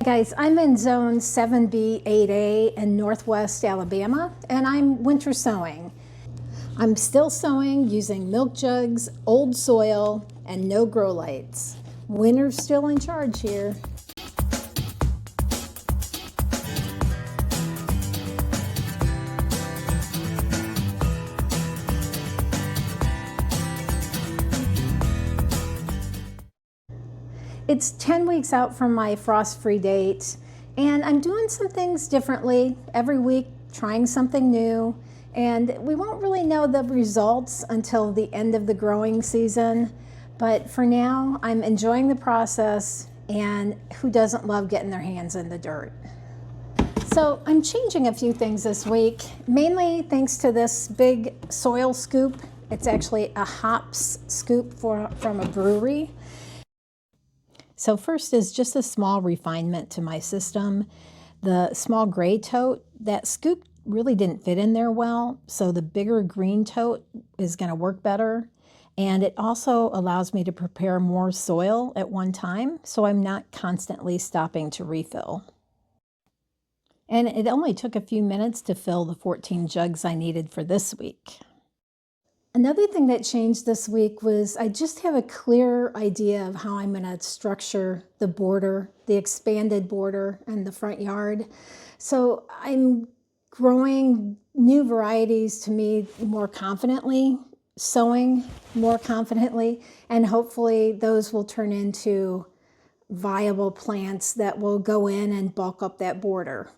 Guys, I'm in zone 7B 8A in Northwest Alabama, and I'm winter sowing. I'm still sowing using milk jugs, old soil, and no grow lights. Winter's still in charge here. It's 10 weeks out from my frost-free date, and I'm doing some things differently every week, trying something new, and we won't really know the results until the end of the growing season. But for now, I'm enjoying the process, and who doesn't love getting their hands in the dirt? So I'm changing a few things this week, mainly thanks to this big soil scoop. It's actually a hops scoop from a brewery. So first is just a small refinement to my system. The small gray tote, that scoop really didn't fit in there well, so the bigger green tote is going to work better. And it also allows me to prepare more soil at one time, so I'm not constantly stopping to refill. And it only took a few minutes to fill the 14 jugs I needed for this week. Another thing that changed this week was I just have a clear idea of how I'm going to structure the border, the expanded border in the front yard. So I'm growing new varieties to me more confidently, sowing more confidently, and hopefully those will turn into viable plants that will go in and bulk up that border.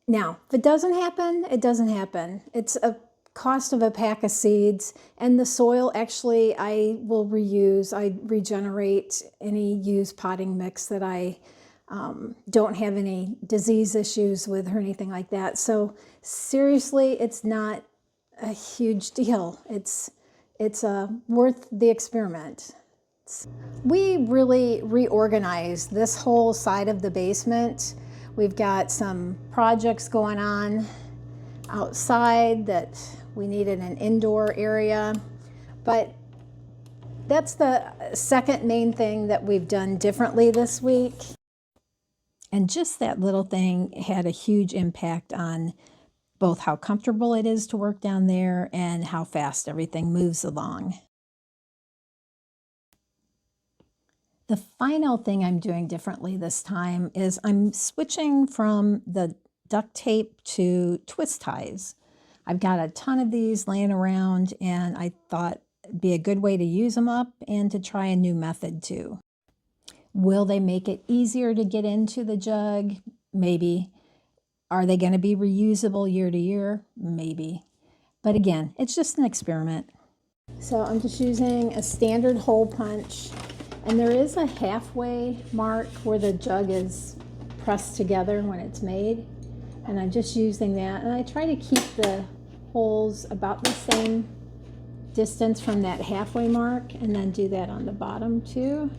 Now, if it doesn't happen, it doesn't happen. It's a cost of a pack of seeds, and the soil actually I will reuse. I regenerate any used potting mix that I don't have any disease issues with or anything like that. So seriously, it's not a huge deal. It's worth the experiment. We really reorganized this whole side of the basement. We've got some projects going on outside that we needed an indoor area, but that's the second main thing that we've done differently this week. And just that little thing had a huge impact on both how comfortable it is to work down there and how fast everything moves along. The final thing I'm doing differently this time is I'm switching from the duct tape to twist ties. I've got a ton of these laying around, and I thought it'd be a good way to use them up and to try a new method too. Will they make it easier to get into the jug? Maybe. Are they going to be reusable year to year? Maybe. But again, it's just an experiment. So I'm just using a standard hole punch, and there is a halfway mark where the jug is pressed together when it's made. And I'm just using that, and I try to keep the holes about the same distance from that halfway mark, and then do that on the bottom too.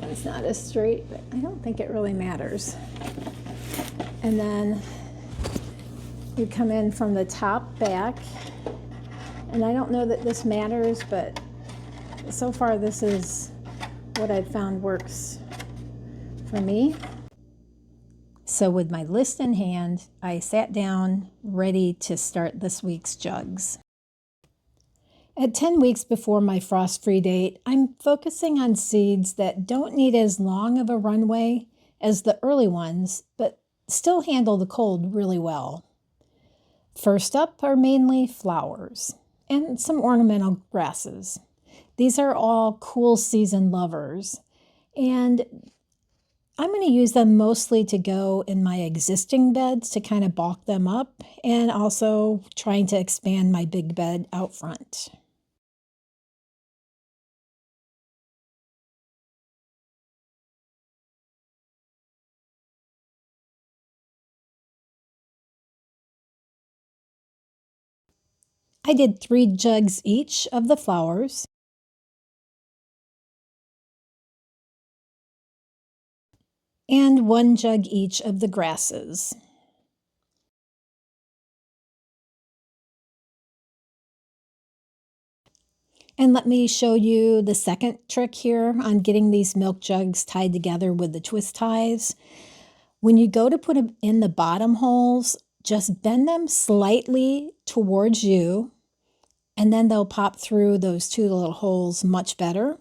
It's not as straight, but I don't think it really matters. And then you come in from the top back, and I don't know that this matters, but so far this is what I've found works for me. So with my list in hand, I sat down ready to start this week's jugs. At 10 weeks before my frost-free date, I'm focusing on seeds that don't need as long of a runway as the early ones, but still handle the cold really well. First up are mainly flowers and some ornamental grasses. These are all cool season lovers, and I'm going to use them mostly to go in my existing beds to kind of bulk them up, and also trying to expand my big bed out front. I did 3 jugs each of the flowers, and 1 jug each of the grasses. And let me show you the second trick here on getting these milk jugs tied together with the twist ties. When you go to put them in the bottom holes, just bend them slightly towards you, and then they'll pop through those two little holes much better.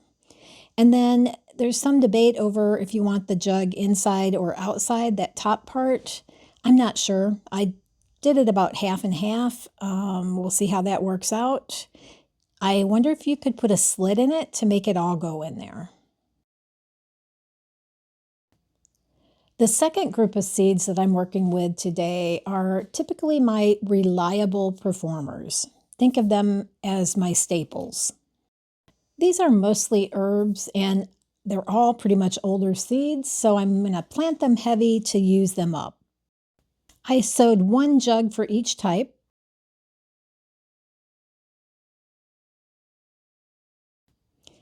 And then there's some debate over if you want the jug inside or outside, that top part. I'm not sure. I did it about half and half. We'll see how that works out. I wonder if you could put a slit in it to make it all go in there. The second group of seeds that I'm working with today are typically my reliable performers. Think of them as my staples. These are mostly herbs and they're all pretty much older seeds, so I'm going to plant them heavy to use them up. I sowed 1 jug for each type.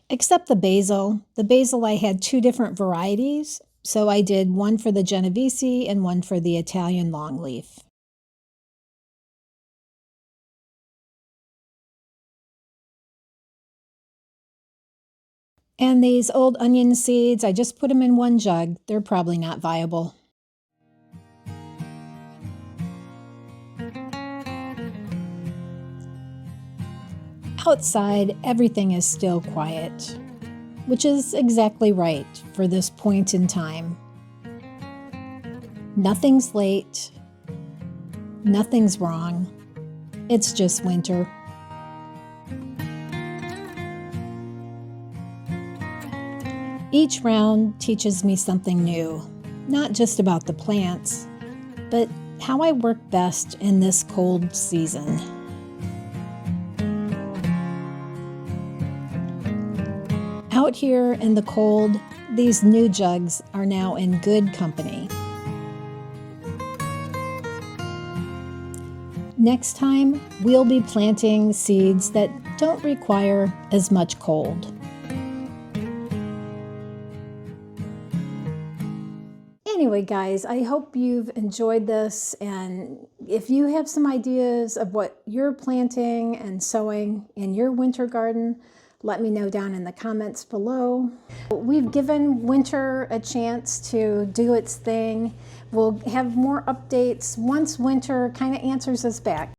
Except the basil. The basil, I had 2 different varieties, so I did one for the Genovese and one for the Italian longleaf. And these old onion seeds, I just put them in 1 jug. They're probably not viable. Outside, everything is still quiet, which is exactly right for this point in time. Nothing's late, nothing's wrong. It's just winter. Each round teaches me something new, not just about the plants, but how I work best in this cold season. Out here in the cold, these new jugs are now in good company. Next time, we'll be planting seeds that don't require as much cold. Anyway, guys, I hope you've enjoyed this, and if you have some ideas of what you're planting and sowing in your winter garden, let me know down in the comments below. We've given winter a chance to do its thing. We'll have more updates once winter kind of answers us back.